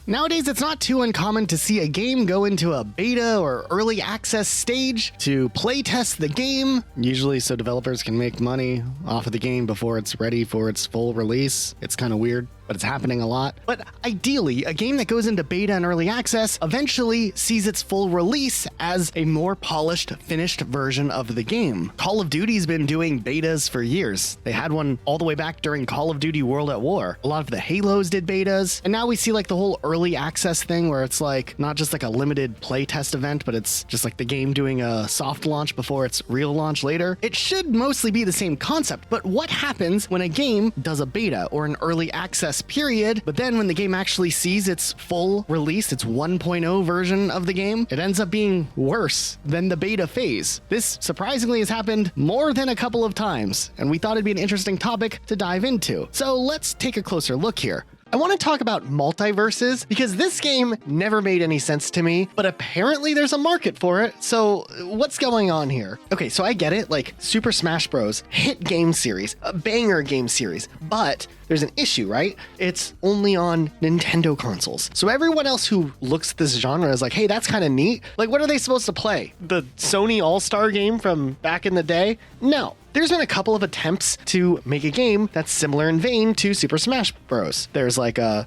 Nowadays, it's not too uncommon to see a game go into a beta or early access stage to play test the game, usually so developers can make money off of the game before it's ready for its full release. It's kind of weird, but it's happening a lot. But ideally, a game that goes into beta and early access eventually sees its full release as a more polished, finished version of the game. Call of Duty's been doing betas for years. They had one all the way back during Call of Duty World at War. A lot of the Halos did betas, and now we see like the whole early access thing where it's like not just like a limited playtest event, but it's just like the game doing a soft launch before its real launch later. It should mostly be the same concept, but what happens when a game does a beta or an early access period, but then when the game actually sees its full release, its 1.0 version of the game, it ends up being worse than the beta phase. This surprisingly has happened more than a couple of times, and we thought it'd be an interesting topic to dive into. So let's take a closer look here. I want to talk about MultiVersus because this game never made any sense to me, but apparently there's a market for it. So what's going on here? Okay, so I get it, like Super Smash Bros. Hit game series, a banger game series, but there's an issue, right? It's only on Nintendo consoles. So everyone else who looks at this genre is like, hey, that's kind of neat. Like, what are they supposed to play? The Sony All-Star game from back in the day? No. There's been a couple of attempts to make a game that's similar in vein to Super Smash Bros. There's like a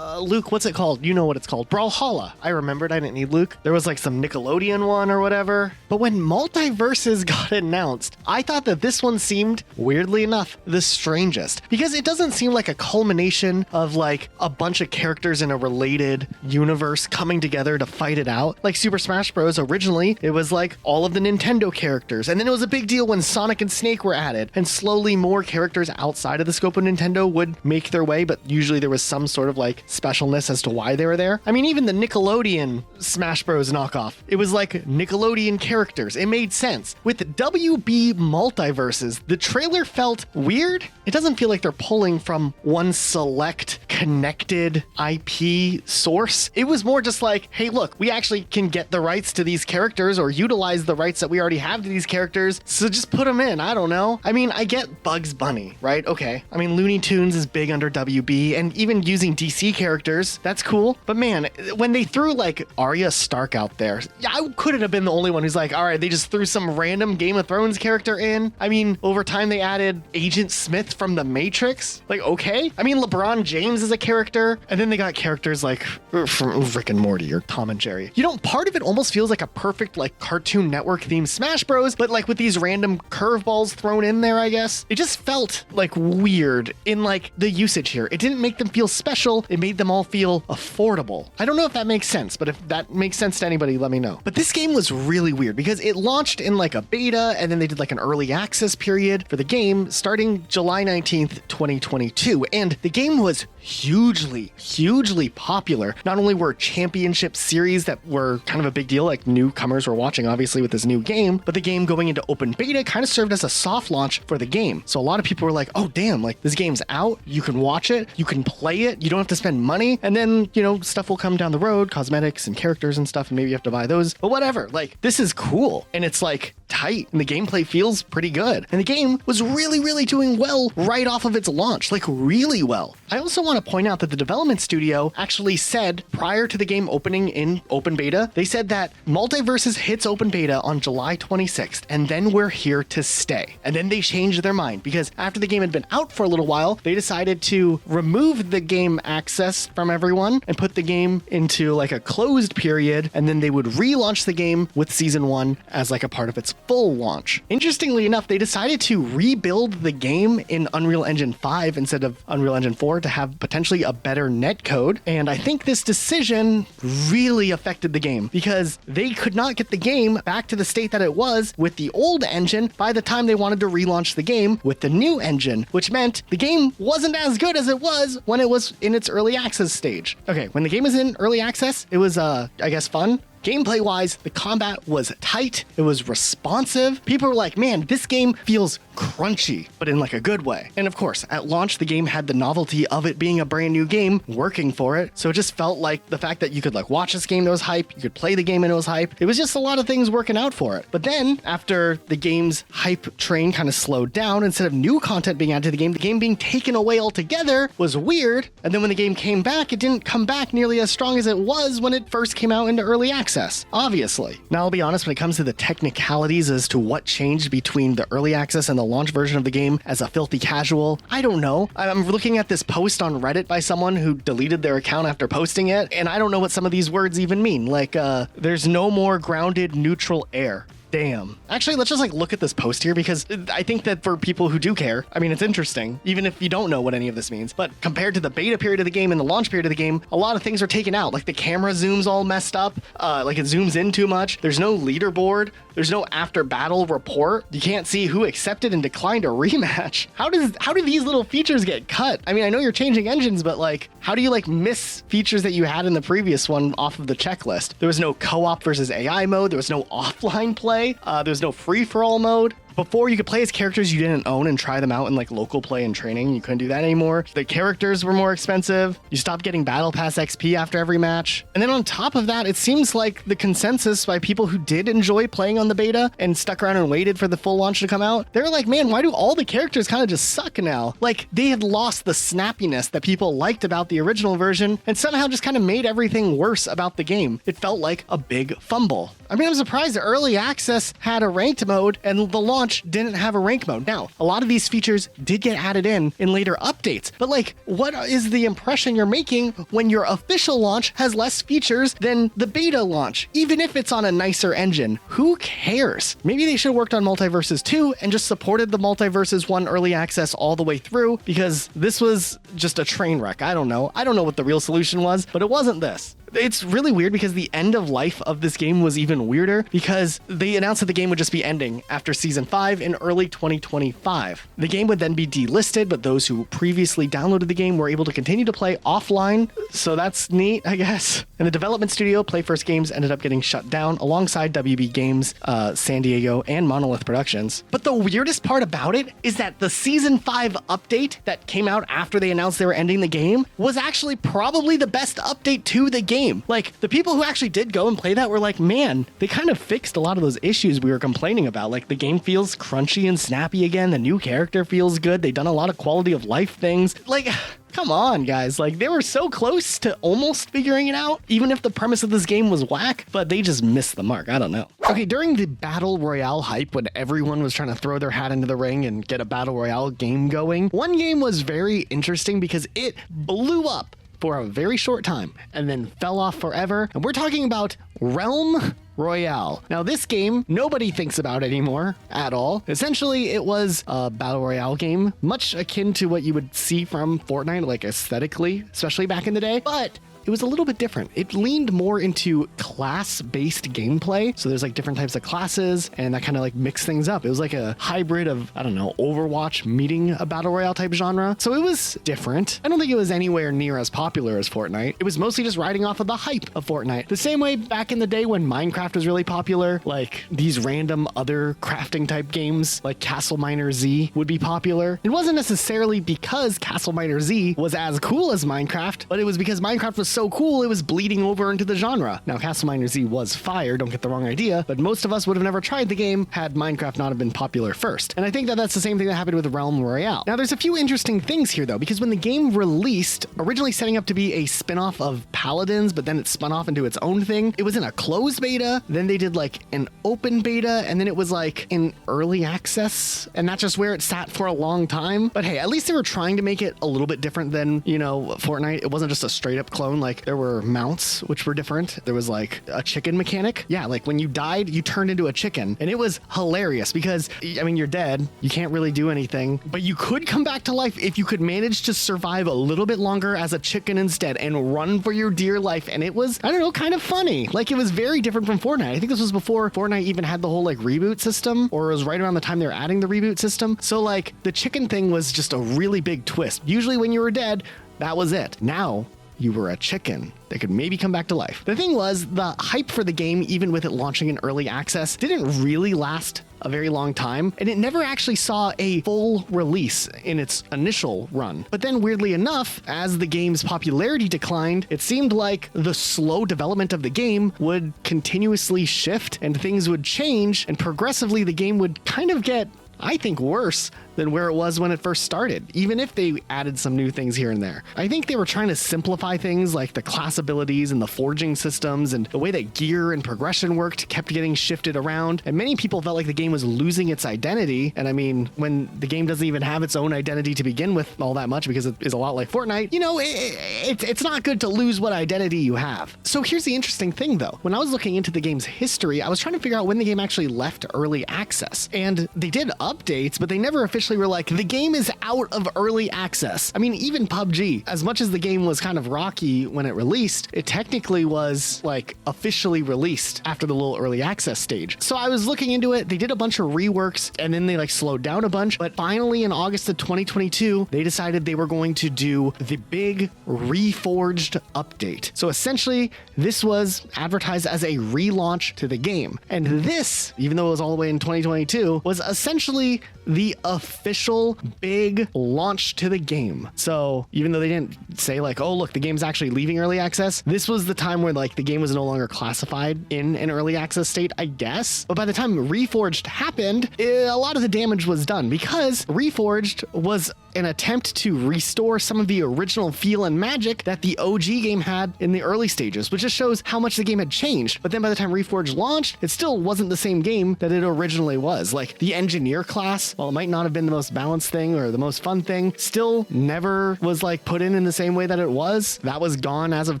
Luke, what's it called? You know what it's called. Brawlhalla. I remembered, I didn't need Luke. There was like some Nickelodeon one or whatever. But when MultiVersus got announced, I thought that this one seemed, weirdly enough, the strangest. Because it doesn't seem like a culmination of like a bunch of characters in a related universe coming together to fight it out. Like Super Smash Bros. Originally, it was like all of the Nintendo characters. And then it was a big deal when Sonic and Snake were added. And slowly more characters outside of the scope of Nintendo would make their way, but usually there was some sort of like specialness as to why they were there. I mean, even the Nickelodeon Smash Bros. Knockoff, it was like Nickelodeon characters. It made sense. With WB MultiVersus, the trailer felt weird. It doesn't feel like they're pulling from one select connected IP source. It was more just like, hey, look, we actually can get the rights to these characters or utilize the rights that we already have to these characters. So just put them in. I don't know. I mean, I get Bugs Bunny, right? Okay. I mean, Looney Tunes is big under WB, and even using DC characters, that's cool. But man, when they threw like Arya Stark out there, I couldn't have been the only one who's like, all right, they just threw some random Game of Thrones character in. I mean, over time they added Agent Smith from The Matrix. Like, okay. I mean, LeBron James is a character, and then they got characters like from Rick and Morty or Tom and Jerry. You know, part of it almost feels like a perfect like Cartoon Network themed Smash Bros, but like with these random curveballs thrown in there, I guess. It just felt like weird in like the usage here. It didn't make them feel special. It made them all feel affordable. I don't know if that makes sense, but if that makes sense to anybody, let me know. But this game was really weird because it launched in like a beta, and then they did like an early access period for the game starting July 19th, 2022. And the game was hugely popular. Not only were championship series that were kind of a big deal, like newcomers were watching obviously with this new game, but the game going into open beta kind of served as a soft launch for the game. So a lot of people were like, oh damn, like this game's out, you can watch it, you can play it, you don't have to spend money, and then, you know, stuff will come down the road, cosmetics and characters and stuff, and maybe you have to buy those, but whatever. Like, this is cool, and it's like tight, and the gameplay feels pretty good, and the game was really doing well right off of its launch, like really well. I also want to point out that the development studio actually said prior to the game opening in open beta, they said that MultiVersus hits open beta on July 26th, and then we're here to stay. And then they changed their mind because after the game had been out for a little while, they decided to remove the game access from everyone and put the game into like a closed period, and then they would relaunch the game with season 1 as like a part of its full launch. Interestingly enough, they decided to rebuild the game in Unreal Engine 5 instead of Unreal Engine 4 to have potentially a better netcode, and I think this decision really affected the game because they could not get the game back to the state that it was with the old engine by the time they wanted to relaunch the game with the new engine, which meant the game wasn't as good as it was when it was in its early access stage. Okay, when the game was in early access, it was, I guess, fun. Gameplay-wise, the combat was tight, it was responsive. People were like, man, this game feels crunchy, but in like a good way. And of course, at launch, the game had the novelty of it being a brand new game working for it. So it just felt like the fact that you could like watch this game that was hype, you could play the game and it was hype. It was just a lot of things working out for it. But then after the game's hype train kind of slowed down, instead of new content being added to the game being taken away altogether was weird. And then when the game came back, it didn't come back nearly as strong as it was when it first came out into early access, obviously. Now, I'll be honest, when it comes to the technicalities as to what changed between the early access and the launch version of the game as a filthy casual, I don't know. I'm looking at this post on Reddit by someone who deleted their account after posting it, and I don't know what some of these words even mean. Like, there's no more grounded neutral air. Damn. Actually, let's just like look at this post here, because I think that for people who do care, I mean, it's interesting, even if you don't know what any of this means. But compared to the beta period of the game and the launch period of the game, a lot of things are taken out. Like the camera zoom's all messed up, like it zooms in too much. There's no leaderboard. There's no after battle report. You can't see who accepted and declined a rematch. How do these little features get cut? I mean, I know you're changing engines, but like, how do you like miss features that you had in the previous one off of the checklist? There was no co-op versus AI mode. There was no offline play. There's no free-for-all mode. Before, you could play as characters you didn't own and try them out in like local play and training. You couldn't do that anymore. The characters were more expensive. You stopped getting Battle Pass XP after every match. And then on top of that, it seems like the consensus by people who did enjoy playing on the beta and stuck around and waited for the full launch to come out, they're like, man, why do all the characters kind of just suck now? Like, they had lost the snappiness that people liked about the original version and somehow just kind of made everything worse about the game. It felt like a big fumble. I mean, I'm surprised that early access had a ranked mode and the launch didn't have a rank mode. Now, a lot of these features did get added in later updates, but like, what is the impression you're making when your official launch has less features than the beta launch? Even if it's on a nicer engine, who cares? Maybe they should have worked on MultiVersus 2 and just supported the MultiVersus 1 early access all the way through, because this was just a train wreck. I don't know what the real solution was, but it wasn't this. It's really weird because the end of life of this game was even weirder, because they announced that the game would just be ending after Season 5 in early 2025. The game would then be delisted, but those who previously downloaded the game were able to continue to play offline, so that's neat, I guess. And the development studio, Play First Games, ended up getting shut down alongside WB Games, San Diego, and Monolith Productions. But the weirdest part about it is that the Season 5 update that came out after they announced they were ending the game was actually probably the best update to the game. Like, the people who actually did go and play that were like, man, they kind of fixed a lot of those issues we were complaining about. Like, the game feels crunchy and snappy again. The new character feels good. They've done a lot of quality of life things. Like, come on, guys. Like, they were so close to almost figuring it out, even if the premise of this game was whack, but they just missed the mark. I don't know. Okay, during the Battle Royale hype, when everyone was trying to throw their hat into the ring and get a Battle Royale game going, one game was very interesting because it blew up for a very short time and then fell off forever. And we're talking about Realm Royale. Now, this game, nobody thinks about anymore at all. Essentially, it was a Battle Royale game, much akin to what you would see from Fortnite, like aesthetically, especially back in the day, but it was a little bit different. It leaned more into class-based gameplay. So there's like different types of classes, and that kind of like mixed things up. It was like a hybrid of, I don't know, Overwatch meeting a Battle Royale type genre. So it was different. I don't think it was anywhere near as popular as Fortnite. It was mostly just riding off of the hype of Fortnite. The same way back in the day when Minecraft was really popular, like these random other crafting type games like Castle Miner Z would be popular. It wasn't necessarily because Castle Miner Z was as cool as Minecraft, but it was because Minecraft was so cool it was bleeding over into the genre. Now, Castle Miner Z was fire, don't get the wrong idea, but most of us would have never tried the game had Minecraft not have been popular first. And I think that that's the same thing that happened with Realm Royale. Now, there's a few interesting things here though, because when the game released, originally setting up to be a spin-off of Paladins, but then it spun off into its own thing. It was in a closed beta, then they did like an open beta, and then it was like in early access, and that's just where it sat for a long time. But hey, at least they were trying to make it a little bit different than, you know, Fortnite. It wasn't just a straight up clone. Like, there were mounts, which were different. There was like a chicken mechanic. Yeah, like when you died, you turned into a chicken. And it was hilarious because, I mean, you're dead. You can't really do anything, but you could come back to life if you could manage to survive a little bit longer as a chicken instead and run for your dear life. And it was, I don't know, kind of funny. Like, it was very different from Fortnite. I think this was before Fortnite even had the whole like reboot system, or it was right around the time they were adding the reboot system. So like the chicken thing was just a really big twist. Usually when you were dead, that was it. Now, you were a chicken that could maybe come back to life. The thing was, the hype for the game, even with it launching in early access, didn't really last a very long time, and it never actually saw a full release in its initial run. But then weirdly enough, as the game's popularity declined, it seemed like the slow development of the game would continuously shift and things would change, and progressively the game would kind of get, I think, worse than where it was when it first started, even if they added some new things here and there. I think they were trying to simplify things like the class abilities and the forging systems, and the way that gear and progression worked kept getting shifted around, and many people felt like the game was losing its identity. And I mean, when the game doesn't even have its own identity to begin with all that much, because it is a lot like Fortnite, you know, it's not good to lose what identity you have. So here's the interesting thing though. When I was looking into the game's history, I was trying to figure out when the game actually left early access. And they did updates, but they never officially were like, the game is out of early access. I mean, even PUBG, as much as the game was kind of rocky when it released, it technically was like officially released after the little early access stage. So I was looking into it. They did a bunch of reworks and then they like slowed down a bunch. But finally in August of 2022, they decided they were going to do the big Reforged update. So essentially, this was advertised as a relaunch to the game. And this, even though it was all the way in 2022, was essentially the official big launch to the game. So even though they didn't say like, oh, look, the game's actually leaving early access, this was the time where like the game was no longer classified in an early access state, I guess. But by the time Reforged happened, a lot of the damage was done, because Reforged was an attempt to restore some of the original feel and magic that the OG game had in the early stages, which just shows how much the game had changed. But then by the time Reforged launched, it still wasn't the same game that it originally was. Like the engineer class, while it might not have been the most balanced thing or the most fun thing, still never was like put in the same way that it was. That was gone as of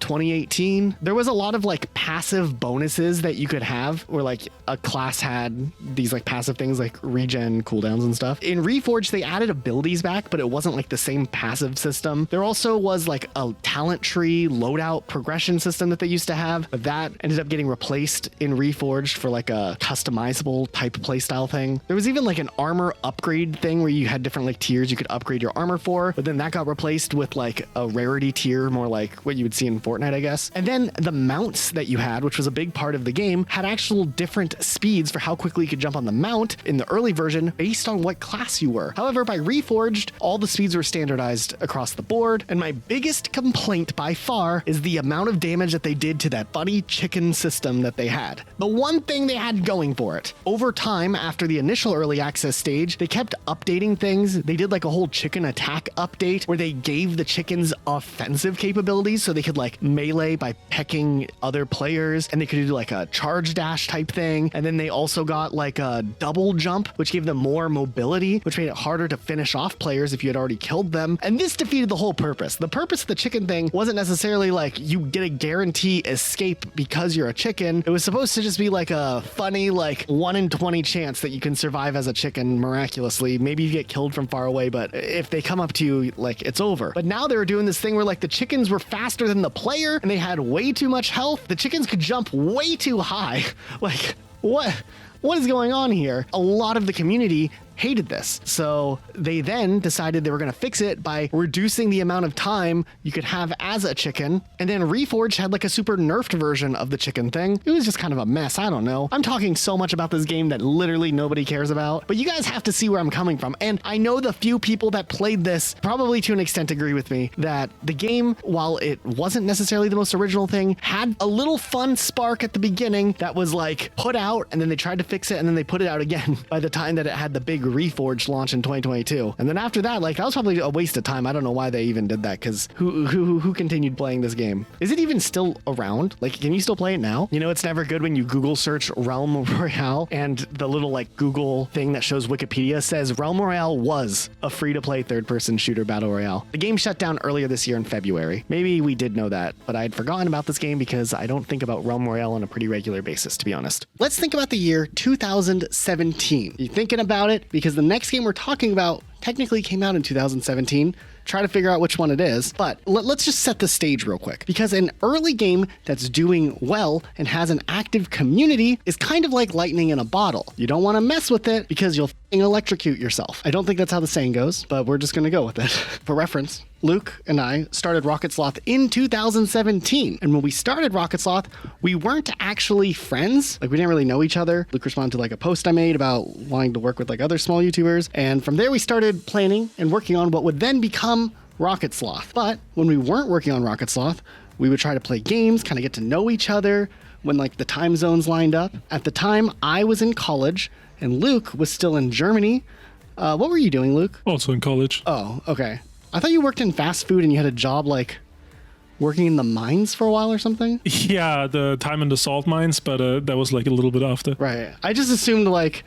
2018. There was a lot of like passive bonuses that you could have, where like a class had these like passive things like regen cooldowns and stuff. In Reforged, they added abilities back, but it wasn't like the same passive system. There also was like a talent tree loadout progression system that they used to have, but that ended up getting replaced in Reforged for like a customizable type playstyle thing. There was even like an armor upgrade thing where you had different like tiers you could upgrade your armor for, but then that got replaced with like a rarity tier, more like what you would see in Fortnite, I guess. And then the mounts that you had, which was a big part of the game, had actual different speeds for how quickly you could jump on the mount in the early version based on what class you were. However, by Reforged, all the speeds were standardized across the board, and my biggest complaint by far is the amount of damage that they did to that funny chicken system that they had. The one thing they had going for it. Over time, after the initial early access stage, they kept updating things. They did like a whole chicken attack update where they gave the chickens offensive capabilities, so they could like melee by pecking other players, and they could do like a charge dash type thing. And then they also got like a double jump, which gave them more mobility, which made it harder to finish off players if you had already killed them. And this defeated the whole purpose. The purpose of the chicken thing wasn't necessarily like you get a guarantee escape because you're a chicken. It was supposed to just be like a funny like 1 in 20 chance that you can survive as a chicken miraculously. Maybe you get killed from far away, but if they come up to you, like, it's over. But now they were doing this thing where like the chickens were faster than the player and they had way too much health. The chickens could jump way too high. Like, what is going on here? A lot of the community hated this. So they then decided they were going to fix it by reducing the amount of time you could have as a chicken. And then Reforged had like a super nerfed version of the chicken thing. It was just kind of a mess. I don't know. I'm talking so much about this game that literally nobody cares about, but you guys have to see where I'm coming from. And I know the few people that played this probably to an extent agree with me that the game, while it wasn't necessarily the most original thing, had a little fun spark at the beginning that was like put out, and then they tried to fix it, and then they put it out again by the time that it had the big Reforged launch in 2022. And then after that, like, that was probably a waste of time. I don't know why they even did that, because who continued playing this game? Is it even still around? Like, can you still play it now? You know, it's never good when you Google search Realm Royale and the little like Google thing that shows Wikipedia says Realm Royale was a free-to-play third-person shooter battle royale. The game shut down earlier this year in February. Maybe we did know that, but I had forgotten about this game because I don't think about Realm Royale on a pretty regular basis, to be honest. Let's think about the year 2017. You thinking about it? Because the next game we're talking about technically came out in 2017. Try to figure out which one it is, but let's just set the stage real quick, because an early game that's doing well and has an active community is kind of like lightning in a bottle. You don't want to mess with it because you'll electrocute yourself. I don't think that's how the saying goes, but we're just going to go with it. For reference, Luke and I started Rocket Sloth in 2017. And when we started Rocket Sloth, we weren't actually friends. Like, we didn't really know each other. Luke responded to like a post I made about wanting to work with like other small YouTubers. And from there, we started planning and working on what would then become Rocket Sloth. But when we weren't working on Rocket Sloth, we would try to play games, kind of get to know each other when like the time zones lined up. At the time, I was in college and Luke was still in Germany. What were you doing, Luke? Also in college. Oh, okay. I thought you worked in fast food and you had a job like working in the mines for a while or something? Yeah, the time in the salt mines, but that was like a little bit after. Right. I just assumed like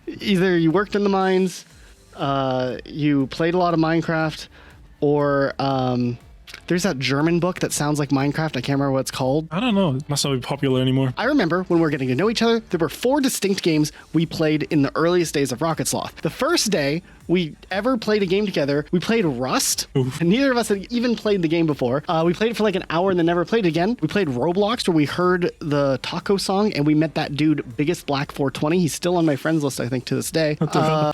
either you worked in the mines, you played a lot of Minecraft, or there's that German book that sounds like Minecraft. I can't remember what it's called. I don't know. It must not be popular anymore. I remember when we were getting to know each other, there were 4 distinct games we played in the earliest days of Rocket Sloth. The first day we ever played a game together, we played Rust. Oof. And neither of us had even played the game before. We played it for like an hour and then never played it again. We played Roblox, where we heard the taco song, and we met that dude, Biggest Black 420. He's still on my friends list, I think, to this day. What the hell?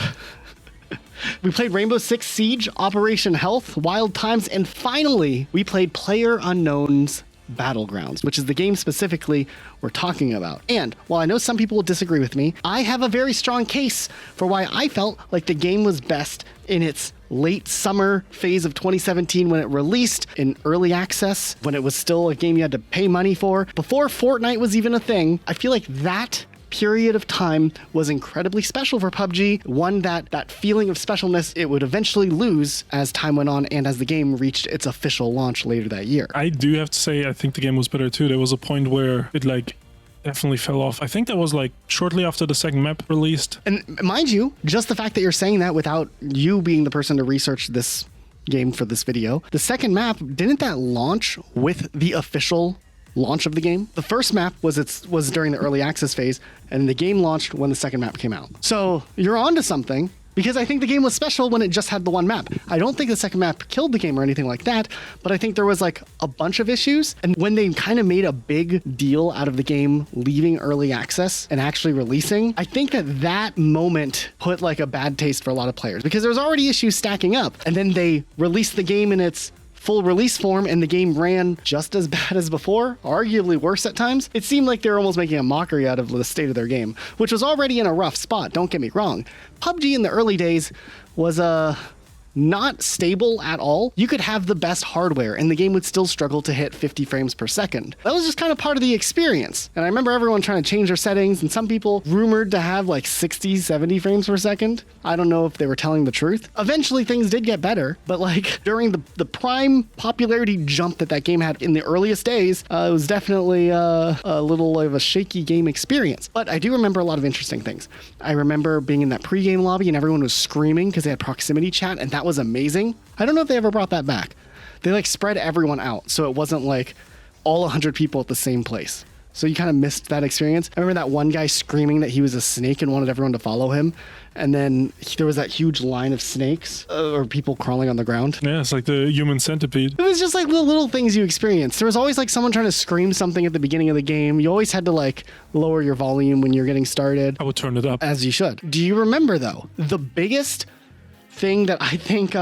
We played Rainbow Six Siege, Operation Health, Wild Times, and finally, we played PlayerUnknown's Battlegrounds, which is the game specifically we're talking about. And while I know some people will disagree with me, I have a very strong case for why I felt like the game was best in its late summer phase of 2017 when it released in early access, when it was still a game you had to pay money for, before Fortnite was even a thing. I feel like that period of time was incredibly special for PUBG, one that feeling of specialness it would eventually lose as time went on and as the game reached its official launch later that year. I do have to say, I think the game was better too. There was a point where it like definitely fell off. I think that was like shortly after the second map released. And mind you, just the fact that you're saying that without you being the person to research this game for this video, the second map, didn't that launch with the official launch of the game? The first map was during the early access phase, and the game launched when the second map came out. So you're onto something, because I think the game was special when it just had the one map. I don't think the second map killed the game or anything like that, but I think there was like a bunch of issues. And when they kind of made a big deal out of the game leaving early access and actually releasing, I think that moment put like a bad taste for a lot of players, because there was already issues stacking up. And then they released the game in its full release form, and the game ran just as bad as before, arguably worse at times. It seemed like they were almost making a mockery out of the state of their game, which was already in a rough spot, don't get me wrong. PUBG in the early days was not stable at all. You could have the best hardware and the game would still struggle to hit 50 frames per second. That was just kind of part of the experience. And I remember everyone trying to change their settings, and some people rumored to have like 60, 70 frames per second. I don't know if they were telling the truth. Eventually things did get better, but like during the prime popularity jump that game had in the earliest days, it was definitely a little of a shaky game experience. But I do remember a lot of interesting things. I remember being in that pregame lobby and everyone was screaming because they had proximity chat, and that was amazing. I don't know if they ever brought that back. They like spread everyone out, so it wasn't like all 100 people at the same place. So you kind of missed that experience. I remember that one guy screaming that he was a snake and wanted everyone to follow him. And then there was that huge line of snakes or people crawling on the ground. Yeah, it's like the human centipede. It was just like the little things you experienced. There was always like someone trying to scream something at the beginning of the game. You always had to like lower your volume when you're getting started. I would turn it up. As you should. Do you remember though, the biggest thing that I think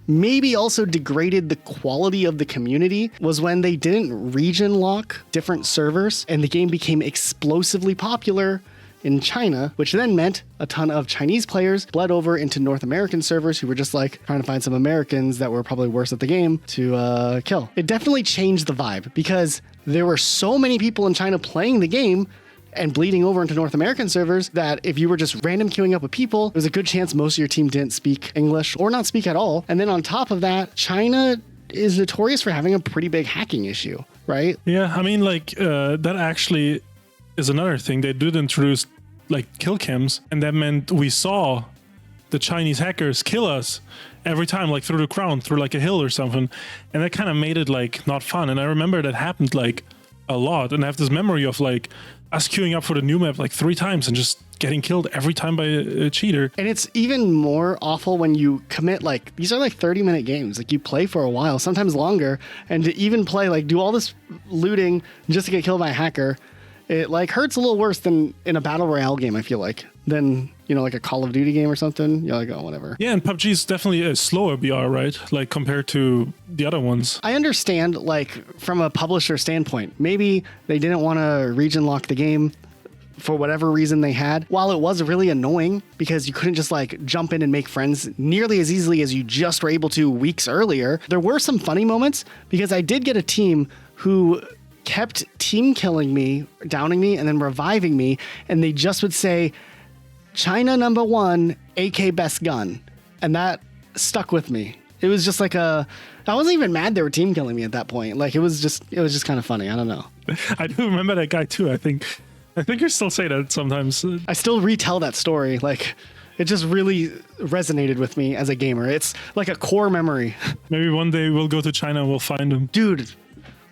maybe also degraded the quality of the community was when they didn't region lock different servers and the game became explosively popular in China, which then meant a ton of Chinese players bled over into North American servers who were just like trying to find some Americans that were probably worse at the game to kill. It definitely changed the vibe because there were so many people in China playing the game and bleeding over into North American servers that if you were just random queuing up with people, there's a good chance most of your team didn't speak English or not speak at all. And then on top of that, China is notorious for having a pretty big hacking issue, right? Yeah, I mean, like, that actually is another thing. They did introduce, like, kill cams, and that meant we saw the Chinese hackers kill us every time, like, through the ground, through, like, a hill or something. And that kind of made it, like, not fun. And I remember that happened, like, a lot. And I have this memory of, like, us queuing up for the new map like 3 times and just getting killed every time by a cheater. And it's even more awful when you commit, like, these are like 30-minute games. Like, you play for a while, sometimes longer, and to even play, like, do all this looting just to get killed by a hacker, it, like, hurts a little worse than in a Battle Royale game, I feel like, than you know, like a Call of Duty game or something, you're like, oh, whatever. Yeah, and PUBG is definitely a slower BR, right? Like compared to the other ones. I understand, like, from a publisher standpoint, maybe they didn't want to region lock the game for whatever reason they had. While it was really annoying because you couldn't just like jump in and make friends nearly as easily as you just were able to weeks earlier, there were some funny moments because I did get a team who kept team killing me, downing me, and then reviving me, and they just would say, China #1, AK best gun. And that stuck with me. It was just like I wasn't even mad they were team killing me at that point. Like it was just kind of funny. I don't know. I do remember that guy too. I think you still say that sometimes. I still retell that story. Like, it just really resonated with me as a gamer. It's like a core memory. Maybe one day we'll go to China and we'll find him. Dude,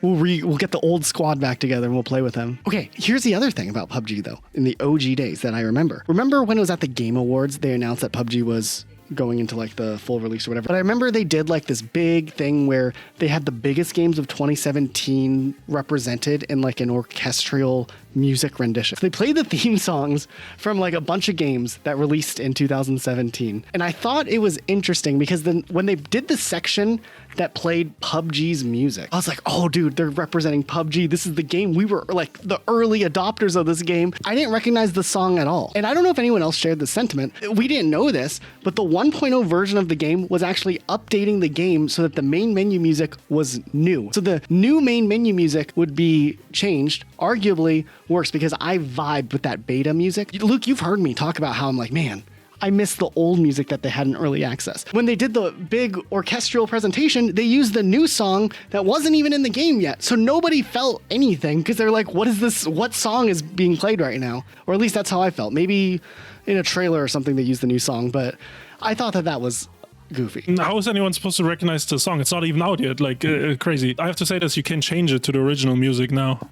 we'll get the old squad back together and we'll play with them. Okay, here's the other thing about PUBG, though, in the OG days that I remember. Remember when it was at the Game Awards, they announced that PUBG was going into like the full release or whatever. But I remember they did like this big thing where they had the biggest games of 2017 represented in like an orchestral music rendition. So they played the theme songs from like a bunch of games that released in 2017. And I thought it was interesting because then when they did the section that played PUBG's music, I was like, oh dude, they're representing PUBG. This is the game. We were like the early adopters of this game. I didn't recognize the song at all. And I don't know if anyone else shared the sentiment. We didn't know this, but the 1.0 version of the game was actually updating the game so that the main menu music was new. So the new main menu music would be changed, arguably worse, because I vibed with that beta music. Luke, you've heard me talk about how I'm like, man, I miss the old music that they had in early access. When they did the big orchestral presentation, they used the new song that wasn't even in the game yet. So nobody felt anything because they're like, what is this? What song is being played right now? Or at least that's how I felt. Maybe in a trailer or something they used the new song, but I thought that was goofy. How is anyone supposed to recognize the song? It's not even out yet. Like crazy. I have to say this, you can change it to the original music now.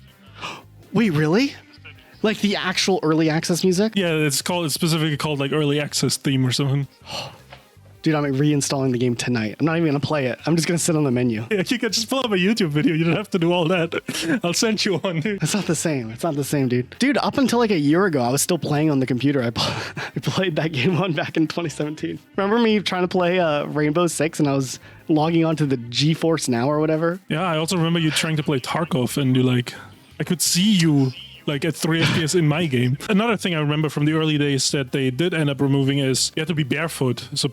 Wait, really? Like the actual early access music? Yeah, it's specifically called like early access theme or something. Dude, I'm reinstalling the game tonight. I'm not even gonna play it. I'm just gonna sit on the menu. Yeah, you can just pull up a YouTube video. You don't have to do all that. I'll send you one, dude. It's not the same. It's not the same, dude. Dude, up until like a year ago, I was still playing on the computer. I played that game on back in 2017. Remember me trying to play Rainbow Six and I was logging onto the GeForce Now or whatever? Yeah, I also remember you trying to play Tarkov and you like, I could see you like at 3 FPS in my game. Another thing I remember from the early days that they did end up removing is you had to be barefoot, so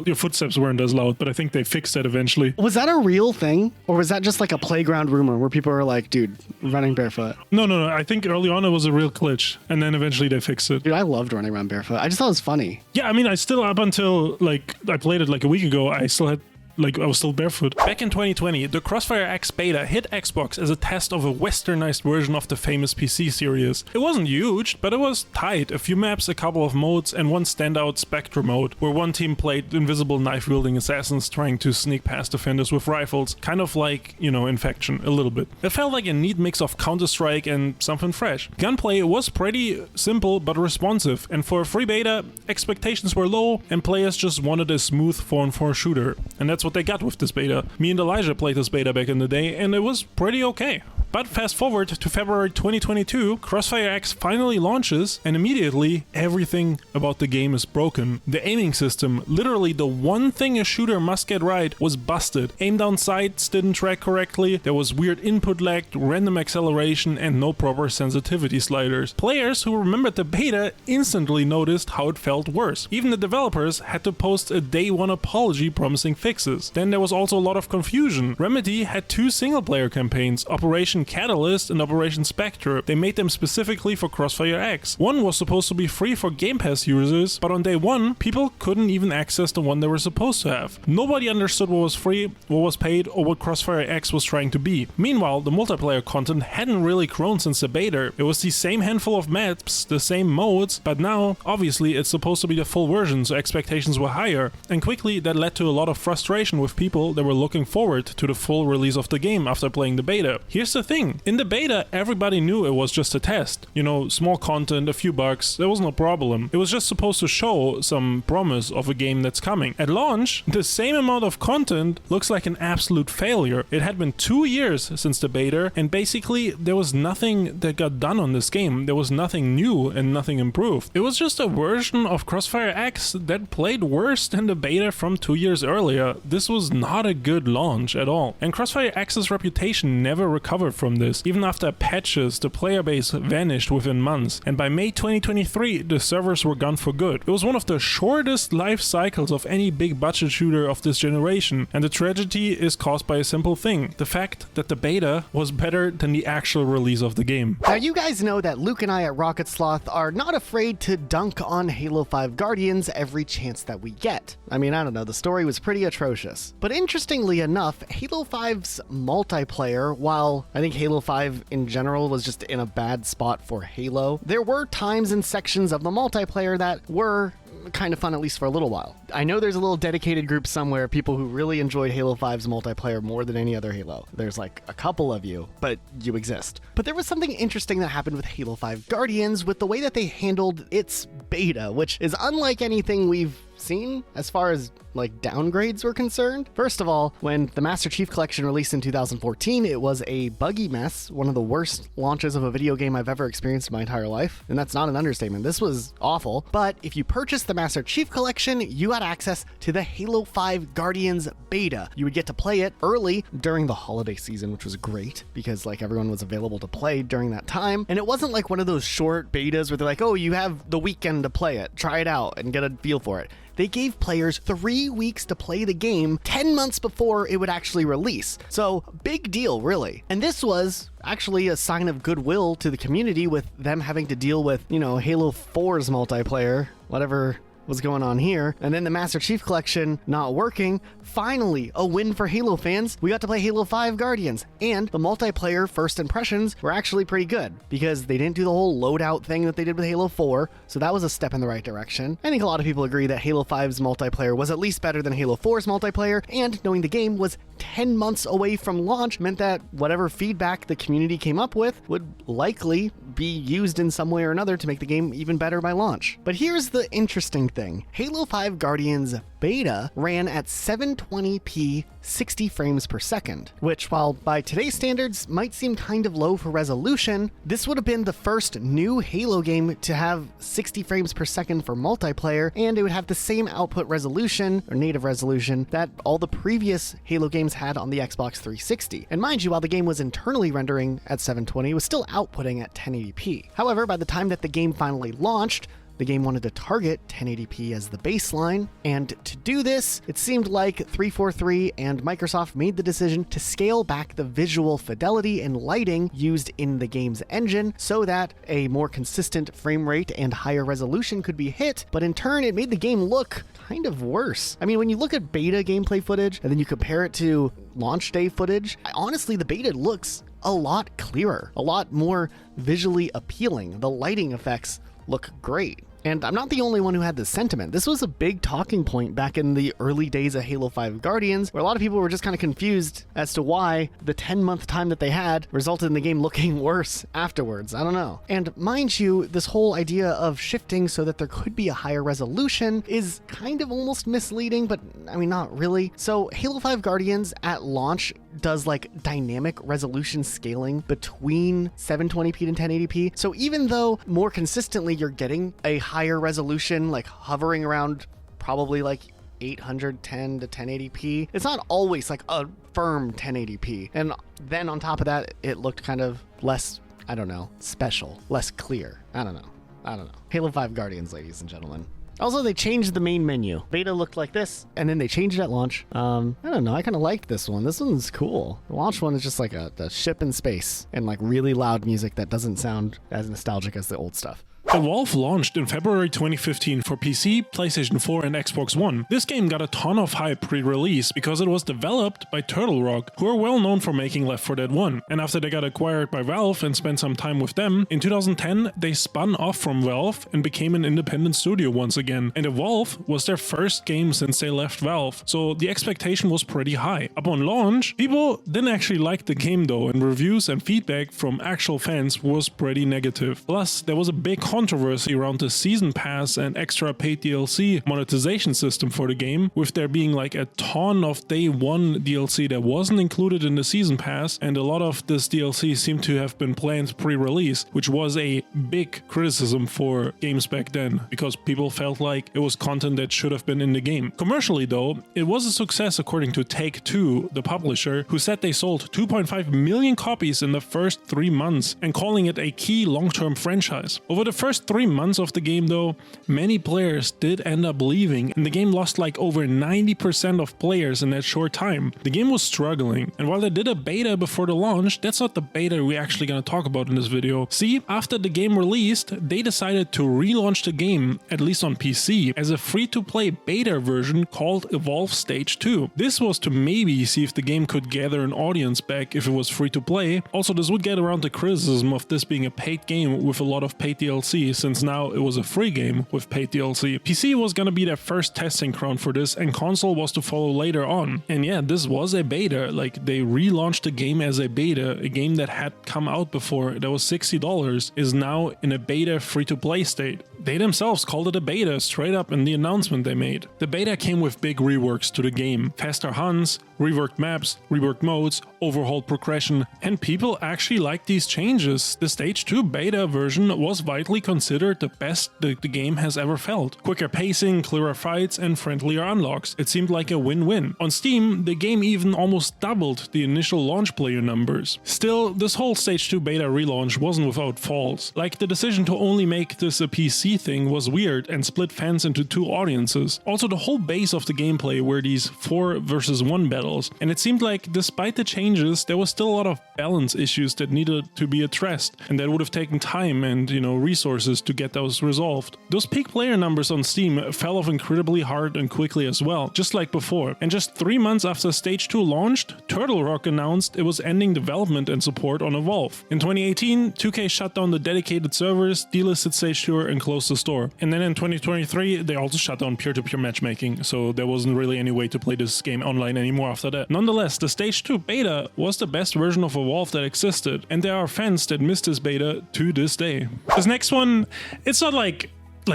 your footsteps weren't as loud, but I think they fixed that eventually. Was that a real thing? Or was that just like a playground rumor where people were like, dude, running barefoot? No. I think early on it was a real glitch, and then eventually they fixed it. Dude, I loved running around barefoot. I just thought it was funny. Yeah, I mean, I still, up until like I played it like a week ago, I was still barefoot. Back in 2020, the Crossfire X beta hit Xbox as a test of a westernized version of the famous PC series. It wasn't huge, but it was tight. A few maps, a couple of modes, and one standout Spectre mode, where one team played invisible knife-wielding assassins trying to sneak past defenders with rifles, kind of like, Infection, a little bit. It felt like a neat mix of Counter-Strike and something fresh. Gunplay was pretty simple but responsive, and for a free beta, expectations were low, and players just wanted a smooth 4-on-4 shooter. And that's what they got with this beta. Me and Elijah played this beta back in the day, and it was pretty okay. But fast forward to February 2022, Crossfire X finally launches, and immediately everything about the game is broken. The aiming system, literally the one thing a shooter must get right, was busted. Aim down sights didn't track correctly, there was weird input lag, random acceleration, and no proper sensitivity sliders. Players who remembered the beta instantly noticed how it felt worse. Even the developers had to post a day one apology promising fixes. Then there was also a lot of confusion. Remedy had 2 single-player campaigns, Operation Catalyst and Operation Spectre. They made them specifically for Crossfire X. One was supposed to be free for Game Pass users, but on day 1, people couldn't even access the one they were supposed to have. Nobody understood what was free, what was paid, or what Crossfire X was trying to be. Meanwhile, the multiplayer content hadn't really grown since the beta. It was the same handful of maps, the same modes, but now, obviously, it's supposed to be the full version, so expectations were higher. And quickly, that led to a lot of frustration with people that were looking forward to the full release of the game after playing the beta. Here's the thing thing. In the beta, everybody knew it was just a test. You know, small content, a few bugs, there was no problem. It was just supposed to show some promise of a game that's coming. At launch, the same amount of content looks like an absolute failure. It had been 2 years since the beta, and basically there was nothing that got done on this game. There was nothing new and nothing improved. It was just a version of Crossfire X that played worse than the beta from 2 years earlier. This was not a good launch at all. And Crossfire X's reputation never recovered from this. Even after patches, the player base vanished within months, and by May 2023, the servers were gone for good. It was one of the shortest life cycles of any big budget shooter of this generation, and the tragedy is caused by a simple thing: the fact that the beta was better than the actual release of the game. Now, you guys know that Luke and I at Rocket Sloth are not afraid to dunk on Halo 5 Guardians every chance that we get. I mean, I don't know, the story was pretty atrocious. But interestingly enough, Halo 5's multiplayer, while I think Halo 5 in general was just in a bad spot for Halo, there were times and sections of the multiplayer that were kind of fun, at least for a little while. I know there's a little dedicated group somewhere, people who really enjoyed Halo 5's multiplayer more than any other Halo. There's like a couple of you, but you exist. But there was something interesting that happened with Halo 5 Guardians with the way that they handled its beta, which is unlike anything we've seen as far as like downgrades were concerned. First of all, when the Master Chief Collection released in 2014, it was a buggy mess, one of the worst launches of a video game I've ever experienced in my entire life, and that's not an understatement. This was awful. But if you purchased the Master Chief Collection, you had access to the Halo 5 Guardians beta. You would get to play it early during the holiday season, which was great because like everyone was available to play during that time. And it wasn't like one of those short betas where they're like, oh, you have the weekend to play it, try it out and get a feel for it. They gave players 3 weeks to play the game 10 months before it would actually release. So big deal, really. And this was actually a sign of goodwill to the community with them having to deal with, you know, Halo 4's multiplayer, whatever was going on here, and then the Master Chief Collection not working. Finally, a win for Halo fans. We got to play Halo 5 Guardians, and the multiplayer first impressions were actually pretty good because they didn't do the whole loadout thing that they did with Halo 4, so that was a step in the right direction. I think a lot of people agree that Halo 5's multiplayer was at least better than Halo 4's multiplayer, and knowing the game was 10 months away from launch meant that whatever feedback the community came up with would likely be used in some way or another to make the game even better by launch. But here's the interesting thing. Halo 5 Guardians beta ran at 720p 60 frames per second, which while by today's standards might seem kind of low for resolution, this would have been the first new Halo game to have 60 frames per second for multiplayer, and it would have the same output resolution, or native resolution, that all the previous Halo games had on the Xbox 360. And mind you, while the game was internally rendering at 720, it was still outputting at 1080p. However, by the time that the game finally launched, the game wanted to target 1080p as the baseline, and to do this, it seemed like 343 and Microsoft made the decision to scale back the visual fidelity and lighting used in the game's engine so that a more consistent frame rate and higher resolution could be hit, but in turn it made the game look kind of worse. I mean, when you look at beta gameplay footage and then you compare it to launch day footage, honestly, the beta looks a lot clearer, a lot more visually appealing. The lighting effects look great. And I'm not the only one who had this sentiment. This was a big talking point back in the early days of Halo 5 Guardians, where a lot of people were just kind of confused as to why the 10-month time that they had resulted in the game looking worse afterwards. I don't know. And mind you, this whole idea of shifting so that there could be a higher resolution is kind of almost misleading, but I mean, not really. So Halo 5 Guardians at launch does like dynamic resolution scaling between 720p and 1080p. So even though more consistently you're getting a higher resolution, like hovering around probably like 810 to 1080p, it's not always like a firm 1080p. And then on top of that, it looked kind of less, I don't know, special, less clear. I don't know. Halo 5 Guardians, ladies and gentlemen. Also, they changed the main menu. Beta looked like this, and then they changed it at launch. I don't know, I kind of liked this one. This one's cool. The launch one is just like a ship in space and like really loud music that doesn't sound as nostalgic as the old stuff. Valve launched in February 2015 for PC, PlayStation 4 and Xbox One. This game got a ton of hype pre-release because it was developed by Turtle Rock, who are well known for making Left 4 Dead 1. And after they got acquired by Valve and spent some time with them, in 2010 they spun off from Valve and became an independent studio once again. And Evolve was their first game since they left Valve, so the expectation was pretty high. Upon launch, people didn't actually like the game though, and reviews and feedback from actual fans was pretty negative. Plus, there was a big controversy around the season pass and extra paid DLC monetization system for the game, with there being like a ton of day one DLC that wasn't included in the season pass, and a lot of this DLC seemed to have been planned pre-release, which was a big criticism for games back then, because people felt like it was content that should have been in the game. Commercially though, it was a success according to Take-Two, the publisher, who said they sold 2.5 million copies in the first 3 months and calling it a key long-term franchise. Over the first 3 months of the game though, many players did end up leaving, and the game lost like over 90% of players in that short time. The game was struggling, and while they did a beta before the launch, that's not the beta we're actually gonna talk about in this video. See, after the game released, they decided to relaunch the game, at least on PC, as a free-to-play beta version called Evolve Stage 2. This was to maybe see if the game could gather an audience back if it was free-to-play. Also, this would get around the criticism of this being a paid game with a lot of paid DLC, since now it was a free game with paid DLC. PC was gonna be their first testing ground for this, and console was to follow later on. And yeah, this was a beta, like they relaunched the game as a beta. A game that had come out before, that was $60, is now in a beta free-to-play state. They themselves called it a beta straight up in the announcement they made. The beta came with big reworks to the game, faster hunts, reworked maps, reworked modes, overhauled progression, and people actually liked these changes. The Stage 2 beta version was widely considered the best the game has ever felt. Quicker pacing, clearer fights, and friendlier unlocks. It seemed like a win-win. On Steam, the game even almost doubled the initial launch player numbers. Still, this whole Stage 2 beta relaunch wasn't without faults. Like, the decision to only make this a PC thing was weird and split fans into two audiences. Also, the whole base of the gameplay were these 4 versus 1 battles, and it seemed like despite the changes, there was still a lot of balance issues that needed to be addressed, and that would have taken time and, resources to get those resolved. Those peak player numbers on Steam fell off incredibly hard and quickly as well, just like before. And just 3 months after Stage 2 launched, Turtle Rock announced it was ending development and support on Evolve. In 2018, 2K shut down the dedicated servers, delisted Stage 2 and closed the store. And then in 2023, they also shut down peer-to-peer matchmaking, so there wasn't really any way to play this game online anymore after that. Nonetheless, the Stage 2 beta was the best version of Evolve that existed, and there are fans that miss this beta to this day. This next one, it's not like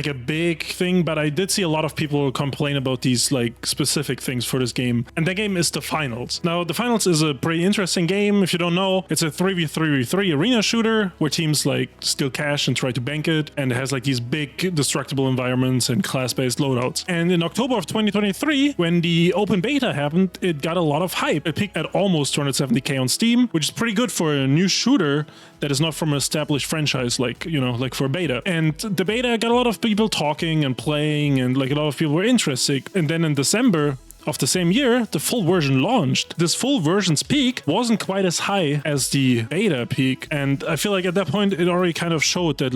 a big thing, but I did see a lot of people complain about these specific things for this game, and that game is The Finals. Now, The Finals is a pretty interesting game. If you don't know, it's a 3v3v3 arena shooter where teams steal cash and try to bank it, and it has these big destructible environments and class-based loadouts. And in October of 2023, when the open beta happened, it got a lot of hype. It peaked at almost 270k on Steam, which is pretty good for a new shooter that is not from an established franchise like for a beta. And the beta got a lot of people talking and playing, and a lot of people were interested. And then in December of the same year, the full version launched. This full version's peak wasn't quite as high as the beta peak, and I feel like at that point it already kind of showed that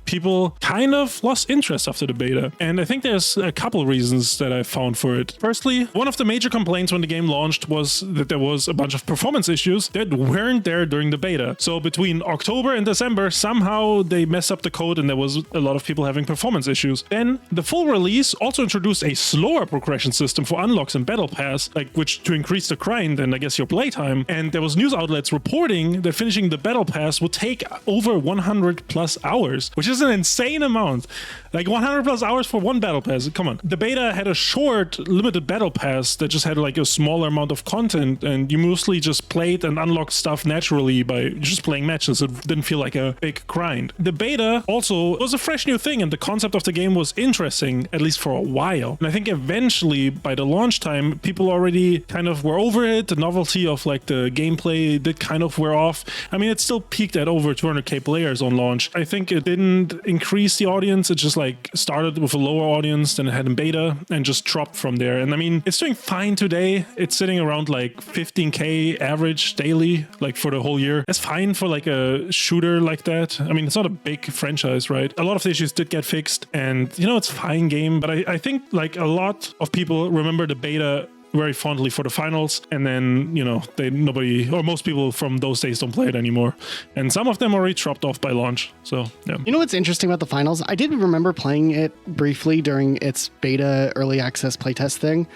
people kind of lost interest after the beta. And I think there's a couple reasons that I found for it. Firstly, one of the major complaints when the game launched was that there was a bunch of performance issues that weren't there during the beta. So between October and December, somehow they messed up the code and there was a lot of people having performance issues. Then the full release also introduced a slower progression system for unlocks and battle pass, which to increase the grind and I guess your playtime. And there was news outlets reporting that finishing the battle pass would take over 100 plus hours, which is an insane amount. 100 plus hours for one battle pass. Come on. The beta had a short, limited battle pass that just had a smaller amount of content, and you mostly just played and unlocked stuff naturally by just playing matches. It didn't feel like a big grind. The beta also was a fresh new thing, and the concept of the game was interesting, at least for a while. And I think eventually, by the launch time, people already kind of were over it. The novelty of the gameplay did kind of wear off. I mean, it still peaked at over 200k players on launch. I think it didn't didn't increase the audience. It just like started with a lower audience than it had in beta and just dropped from there. And I mean, it's doing fine today. It's sitting around like 15K average daily, like for the whole year. It's fine for like a shooter like that. I mean, it's not a big franchise, right? A lot of the issues did get fixed, and you know, it's a fine game. But I think like a lot of people remember the beta very fondly for the finals, and then you know nobody or most people from those days don't play it anymore, and some of them already dropped off by launch. So yeah. You know what's interesting about the finals? I did remember playing it briefly during its beta early access playtest thing,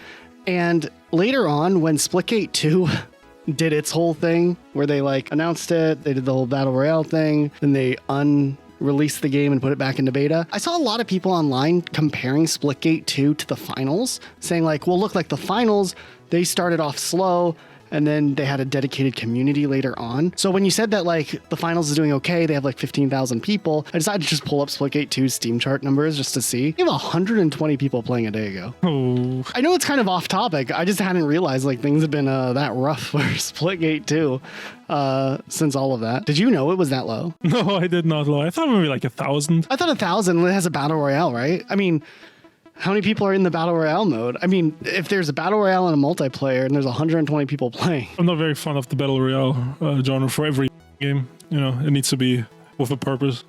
and later on when Splitgate 2 did its whole thing where they like announced it, they did the whole battle royale thing, then they released the game and put it back into beta. I saw a lot of people online comparing Splitgate 2 to the finals, saying like, well, look, like the finals, they started off slow and then they had a dedicated community later on. So when you said that like the finals is doing okay, they have like 15,000 people, I decided to just pull up Splitgate 2's Steam chart numbers just to see. They have 120 people playing a day ago. Oh. I know it's kind of off topic. I just hadn't realized like things had been that rough for Splitgate 2 since all of that. Did you know it was that low? No, I did not know. I thought maybe like 1,000. I thought 1,000. It has a battle royale, right? I mean, how many people are in the battle royale mode? I mean, if there's a battle royale and a multiplayer and there's 120 people playing. I'm not very fond of the battle royale genre for every game. You know, it needs to be with a purpose.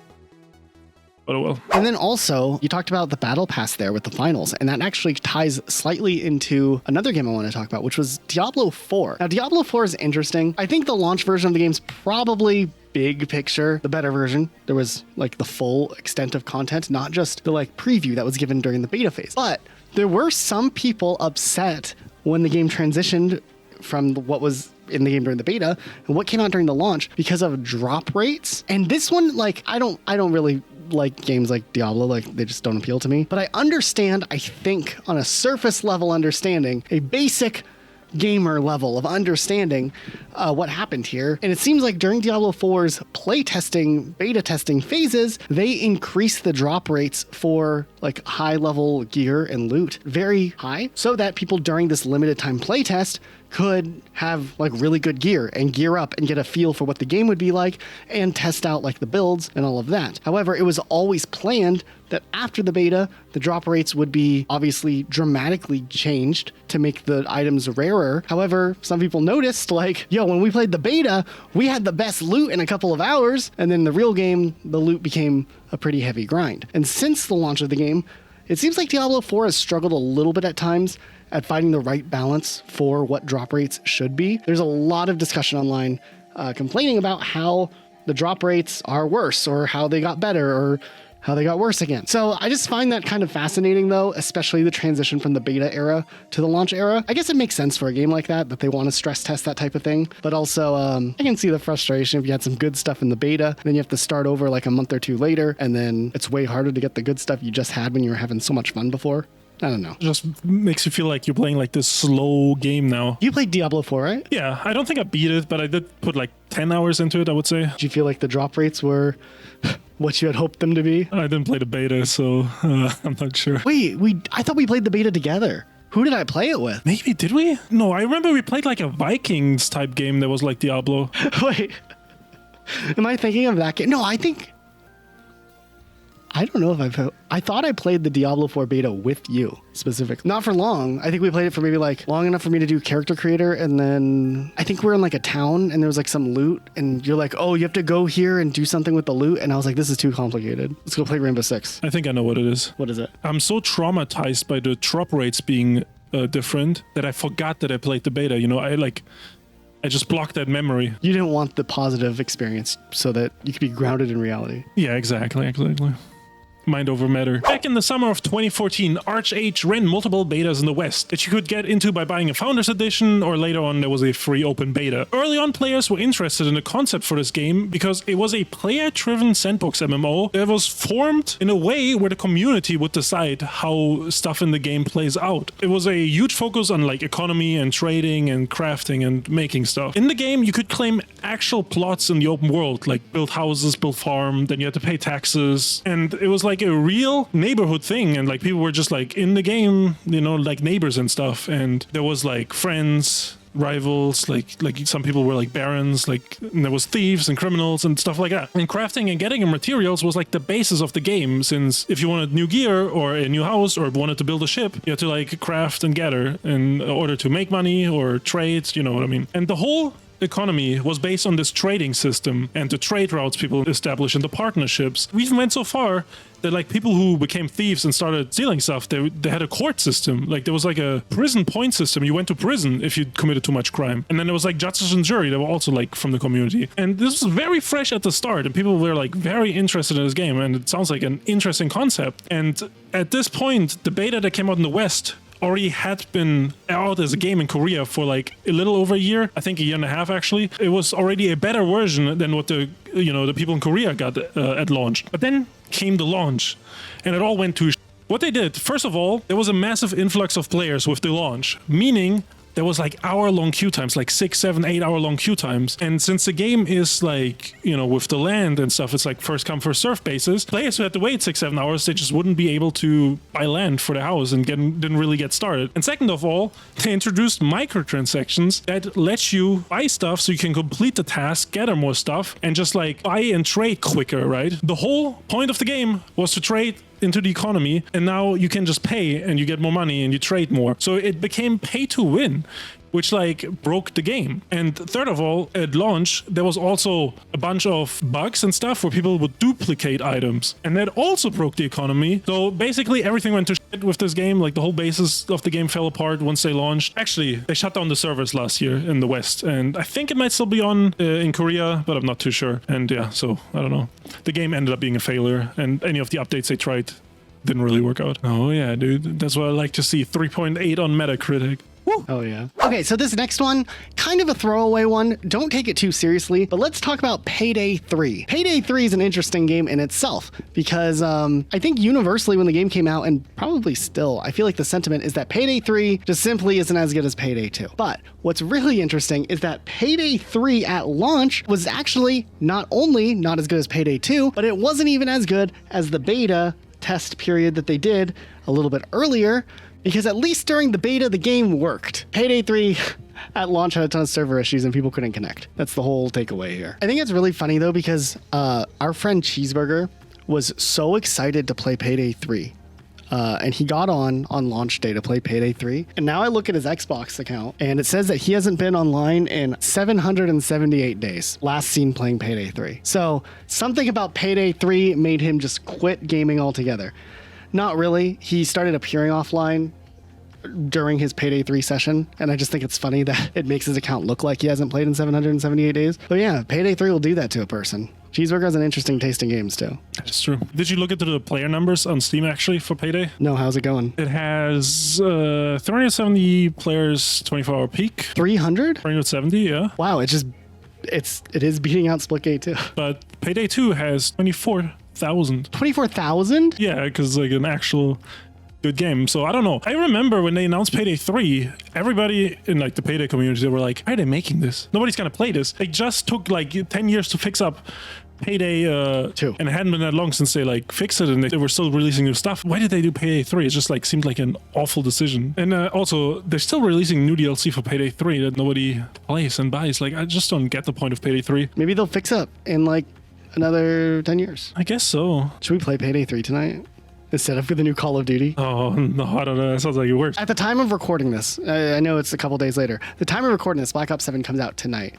But oh well. And then also, you talked about the battle pass there with the finals, and that actually ties slightly into another game I want to talk about, which was Diablo 4. Now, Diablo 4 is interesting. I think the launch version of the game's probably big picture, the better version. There was like the full extent of content, not just the like preview that was given during the beta phase. But there were some people upset when the game transitioned from what was in the game during the beta and what came out during the launch because of drop rates. And this one, like, I don't really like games like Diablo, like they just don't appeal to me. But I understand, I think on a surface level understanding, a basic gamer level of understanding what happened here. And it seems like during Diablo 4's playtesting, beta testing phases, they increased the drop rates for like high level gear and loot very high so that people during this limited time playtest could have like really good gear and gear up and get a feel for what the game would be like and test out like the builds and all of that. However, it was always planned that after the beta, the drop rates would be obviously dramatically changed to make the items rarer. However, some people noticed like, yo, when we played the beta, we had the best loot in a couple of hours, and then the real game, the loot became a pretty heavy grind. And since the launch of the game, it seems like Diablo 4 has struggled a little bit at times at finding the right balance for what drop rates should be. There's a lot of discussion online complaining about how the drop rates are worse or how they got better or how they got worse again. So I just find that kind of fascinating though, especially the transition from the beta era to the launch era. I guess it makes sense for a game like that they want to stress test that type of thing. But also I can see the frustration if you had some good stuff in the beta, then you have to start over like a month or two later, and then it's way harder to get the good stuff you just had when you were having so much fun before. I don't know. It just makes you feel like you're playing like this slow game now. You played Diablo 4, right? Yeah, I don't think I beat it, but I did put like 10 hours into it, I would say. Did you feel like the drop rates were what you had hoped them to be? I didn't play the beta, so I'm not sure. Wait, I thought we played the beta together. Who did I play it with? Maybe, did we? No, I remember we played like a Vikings type game that was like Diablo. Wait, am I thinking of that game? No, I don't know if I thought I played the Diablo 4 beta with you specifically. Not for long. I think we played it for maybe like long enough for me to do character creator. And then I think we're in like a town and there was like some loot and you're like, oh, you have to go here and do something with the loot. And I was like, this is too complicated. Let's go play Rainbow Six. I think I know what it is. What is it? I'm so traumatized by the drop rates being different that I forgot that I played the beta. You know, I just blocked that memory. You didn't want the positive experience so that you could be grounded in reality. Yeah, exactly. Mind over matter. Back in the summer of 2014, Archeage ran multiple betas in the West that you could get into by buying a Founders Edition, or later on there was a free open beta. Early on, players were interested in the concept for this game because it was a player-driven sandbox MMO that was formed in a way where the community would decide how stuff in the game plays out. It was a huge focus on like economy and trading and crafting and making stuff. In the game, you could claim actual plots in the open world, like build houses, build farm, then you had to pay taxes, and it was like a real neighborhood thing, and like people were just like in the game, you know, like neighbors and stuff, and there was like friends rivals, like some people were like barons, like and there was thieves and criminals and stuff like that. And crafting and getting materials was like the basis of the game, since if you wanted new gear or a new house or wanted to build a ship, you had to like craft and gather in order to make money or trade, you know what I mean? And the whole economy was based on this trading system and the trade routes people established and the partnerships. We even went so far that like people who became thieves and started stealing stuff, they had a court system. Like there was like a prison point system. You went to prison if you committed too much crime. And then there was like judges and jury that were also like from the community. And this was very fresh at the start and people were like very interested in this game. And it sounds like an interesting concept. And at this point, the beta that came out in the West already had been out as a game in Korea for like a little over a year. I think a year and a half actually. It was already a better version than what the people in Korea got at launch. But then came the launch and it all went to what they did. First of all, there was a massive influx of players with the launch, meaning there was like hour-long queue times, like 6, 7, 8 hour-long queue times. And since the game is like, with the land and stuff, it's like first come, first serve basis. Players who had to wait 6, 7 hours, they just wouldn't be able to buy land for their house and didn't really get started. And second of all, they introduced microtransactions that let you buy stuff so you can complete the task, gather more stuff, and just like buy and trade quicker, right? The whole point of the game was to trade into the economy, and now you can just pay and you get more money and you trade more. So it became pay to win, which like broke the game. And third of all, at launch, there was also a bunch of bugs and stuff where people would duplicate items, and that also broke the economy. So basically everything went to shit with this game. Like the whole basis of the game fell apart once they launched. Actually, they shut down the servers last year in the West, and I think it might still be on in Korea, but I'm not too sure. And yeah, so I don't know. The game ended up being a failure, and any of the updates they tried didn't really work out. Oh yeah, dude. That's what I like to see. 3.8 on Metacritic. Woo. Oh, yeah. Okay, so this next one, kind of a throwaway one. Don't take it too seriously, but let's talk about Payday 3. Payday 3 is an interesting game in itself because I think universally when the game came out, and probably still, I feel like the sentiment is that Payday 3 just simply isn't as good as Payday 2. But what's really interesting is that Payday 3 at launch was actually not only not as good as Payday 2, but it wasn't even as good as the beta test period that they did a little bit earlier, because at least during the beta, the game worked. Payday 3 at launch had a ton of server issues and people couldn't connect. That's the whole takeaway here. I think it's really funny though, because our friend Cheeseburger was so excited to play Payday 3. And he got on launch day to play Payday 3. And now I look at his Xbox account and it says that he hasn't been online in 778 days. Last seen playing Payday 3. So something about Payday 3 made him just quit gaming altogether. Not really. He started appearing offline during his Payday 3 session, and I just think it's funny that it makes his account look like he hasn't played in 778 days. But yeah, Payday 3 will do that to a person. Cheeseburger has an interesting taste in games too. That's true. Did you look into the player numbers on Steam actually for Payday? No, how's it going? It has 370 players, 24-hour peak. 300? 370, yeah. Wow, it is beating out Splitgate too. But Payday 2 has 24,000. 24,000? Yeah, because like an actual good game. So I don't know. I remember when they announced Payday 3, everybody in like the Payday community, they were like, why are they making this? Nobody's gonna play this. They just took like 10 years to fix up Payday 2, and it hadn't been that long since they like fixed it, and they were still releasing new stuff. Why did they do Payday 3? It just like seemed like an awful decision. And also, they're still releasing new DLC for Payday 3 that nobody plays and buys. Like, I just don't get the point of Payday 3. Maybe they'll fix up in like another 10 years. I guess so. Should we play Payday 3 tonight instead of the new Call of Duty? Oh, no, I don't know. That sounds like it works. At the time of recording this, I know it's a couple days later. The time of recording this, Black Ops 7 comes out tonight.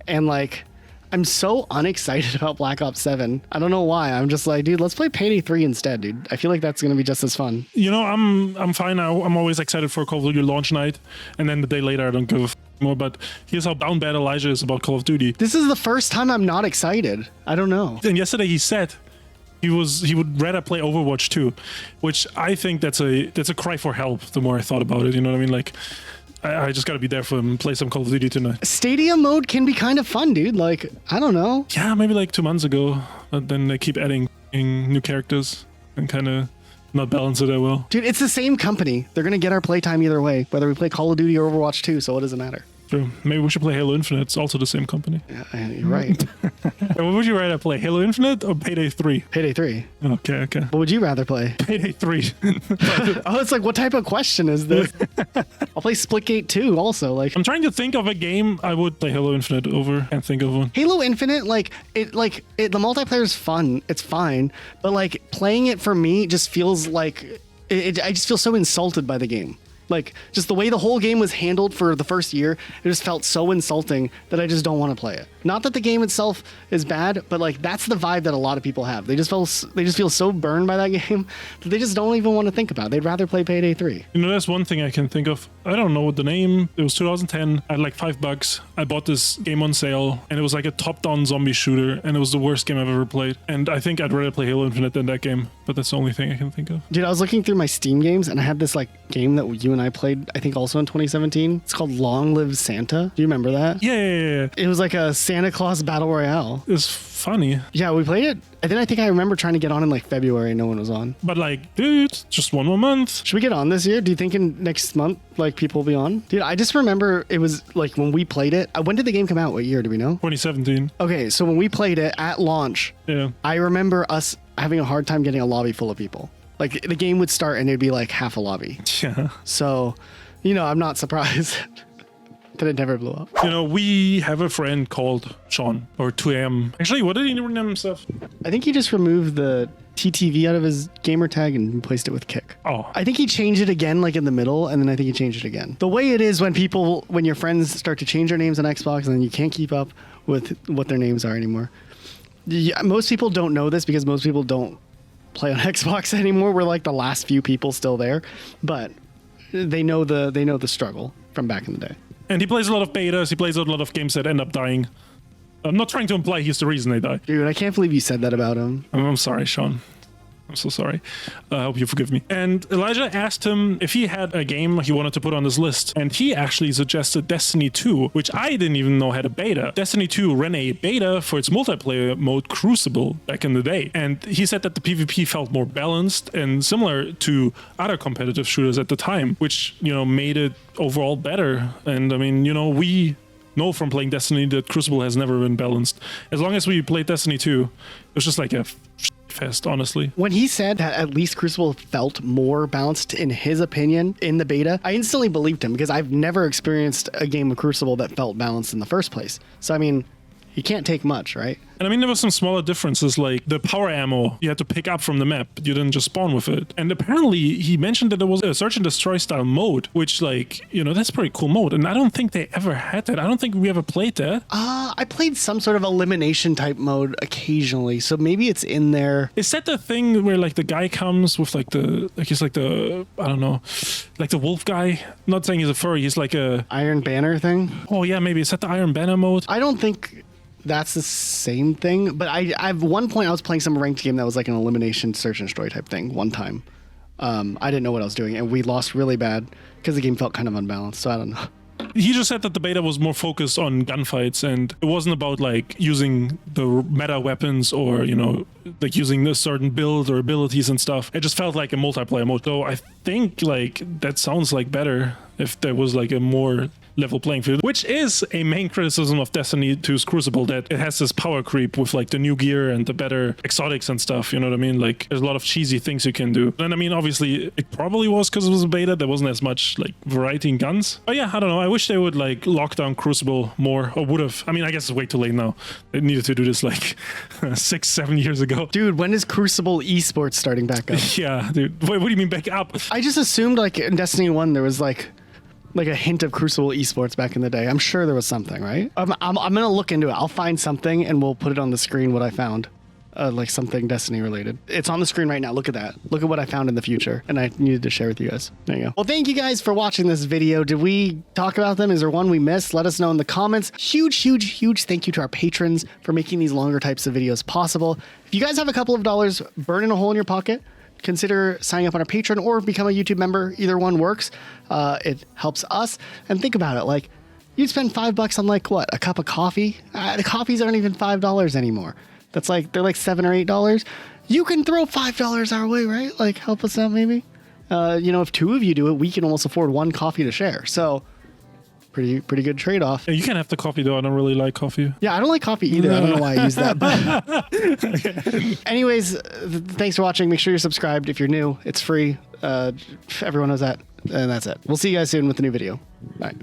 And like, I'm so unexcited about Black Ops 7. I don't know why. I'm just like, dude, let's play Payday 3 instead, dude. I feel like that's going to be just as fun. You know, I'm fine. I'm always excited for Call of Duty launch night. And then the day later, I don't give a more. But here's how down bad Elijah is about Call of Duty. This is the first time I'm not excited. I don't know. And yesterday he said he would rather play Overwatch 2, which I think that's a cry for help. The more I thought about it, you know what I mean? Like, I just gotta be there for him, play some Call of Duty tonight. Stadium mode can be kind of fun, dude. Like, I don't know. Yeah, maybe like 2 months ago. But then they keep adding new characters and kind of not balance it that well. Dude, it's the same company. They're gonna get our playtime either way, whether we play Call of Duty or Overwatch 2, so what does it matter? True. Maybe we should play Halo Infinite. It's also the same company. Yeah, you're right. And what would you rather play, Halo Infinite or Payday 3? Payday 3. Okay. What would you rather play? Payday 3. Oh, it's like, what type of question is this? I'll play Splitgate 2 also. Like, I'm trying to think of a game I would play Halo Infinite over. Can't think of one. Halo Infinite, the multiplayer is fun. It's fine. But like playing it for me just feels like I just feel so insulted by the game. Like, just the way the whole game was handled for the first year, it just felt so insulting that I just don't want to play it. Not that the game itself is bad, but like that's the vibe that a lot of people have. They just feel so burned by that game that they just don't even want to think about it. They'd rather play Payday 3. You know, that's one thing I can think of. I don't know what the name. It was 2010. I had like $5. I bought this game on sale, and it was like a top-down zombie shooter, and it was the worst game I've ever played. And I think I'd rather play Halo Infinite than that game, but that's the only thing I can think of. Dude, I was looking through my Steam games, and I had this like game that you and I played, I think also in 2017. It's called Long Live Santa. Do you remember that? Yeah. It was like a Santa Claus battle royale. It's funny. Yeah, we played it. And then I think I remember trying to get on in like February. No one was on. But like, dude, just one more month. Should we get on this year? Do you think in next month, like people will be on? Dude, I just remember it was like when we played it. When did the game come out? What year? Do we know? 2017. Okay, so when we played it at launch, Yeah. I remember us having a hard time getting a lobby full of people. Like the game would start and it'd be like half a lobby. Yeah. So, you know, I'm not surprised that it never blew up. You know, we have a friend called Sean, or 2am. Actually, what did he name himself? I think he just removed the TTV out of his gamer tag and replaced it with Kick. Oh. I think he changed it again, like in the middle, and then I think he changed it again. The way it is when your friends start to change their names on Xbox and then you can't keep up with what their names are anymore. Yeah, most people don't know this because most people don't play on Xbox anymore. We're like the last few people still there, but they know the struggle from back in the day. And he plays a lot of betas. He plays a lot of games that end up dying. I'm not trying to imply he's the reason they die. Dude, I can't believe you said that about him. I'm sorry, Sean. I'm so sorry. I hope you forgive me. And Elijah asked him if he had a game he wanted to put on his list. And he actually suggested Destiny 2, which I didn't even know had a beta. Destiny 2 ran a beta for its multiplayer mode Crucible back in the day. And he said that the PvP felt more balanced and similar to other competitive shooters at the time, which, you know, made it overall better. And I mean, you know, we know from playing Destiny that Crucible has never been balanced. As long as we played Destiny 2, it was just like a fest, honestly. When he said that at least Crucible felt more balanced in his opinion in the beta, I instantly believed him because I've never experienced a game of Crucible that felt balanced in the first place. So, I mean, you can't take much, right? And I mean, there were some smaller differences, like the power ammo you had to pick up from the map. You didn't just spawn with it. And apparently, he mentioned that there was a search and destroy style mode, which, like, you know, that's a pretty cool mode. And I don't think they ever had that. I don't think we ever played that. I played some sort of elimination type mode occasionally, so maybe it's in there. Is that the thing where, like, the guy comes with, like, he's like the, I don't know, like the wolf guy? I'm not saying he's a furry, he's like a Iron Banner thing? Oh, yeah, maybe. Is that the Iron Banner mode? I don't think that's the same thing, but I've one point I was playing some ranked game that was like an elimination search and destroy type thing one time. I didn't know what I was doing, and we lost really bad because the game felt kind of unbalanced, so I don't know. He just said that the beta was more focused on gunfights, and it wasn't about like using the meta weapons or, you know, like using a certain build or abilities and stuff. It just felt like a multiplayer mode. So I think like that sounds like better if there was like a more level playing field, which is a main criticism of Destiny 2's Crucible, that it has this power creep with like the new gear and the better exotics and stuff, you know what I mean? Like there's a lot of cheesy things you can do. And I mean, obviously it probably was because it was a beta, there wasn't as much like variety in guns. But yeah, I don't know, I wish they would like lock down Crucible more, or would have. I mean, I guess it's way too late now. They needed to do this like 6-7 years ago. Dude, when is Crucible esports starting back up? Yeah, dude. What do you mean back up? I just assumed like in Destiny 1 there was like a hint of Crucible esports back in the day. I'm sure there was something, right? I'm gonna look into it. I'll find something and we'll put it on the screen what I found. Like something Destiny related. It's on the screen right now. Look at that. Look at what I found in the future. And I needed to share with you guys. There you go. Well, thank you guys for watching this video. Did we talk about them? Is there one we missed? Let us know in the comments. Huge thank you to our patrons for making these longer types of videos possible. If you guys have a couple of dollars burning a hole in your pocket, consider signing up on our Patreon or become a YouTube member. Either one works. It helps us. And think about it. Like, you'd spend $5 on like what? A cup of coffee? The coffees aren't even $5 anymore. That's like, they're like $7 or $8. You can throw $5 our way, right? Like, help us out maybe. You know, if two of you do it, we can almost afford one coffee to share. So Pretty good trade-off. You can have the coffee though. I don't really like coffee. Yeah, I don't like coffee either. I don't know why I use that. But anyways, thanks for watching. Make sure you're subscribed if you're new. It's free. Everyone knows that. And that's it. We'll see you guys soon with a new video. Bye.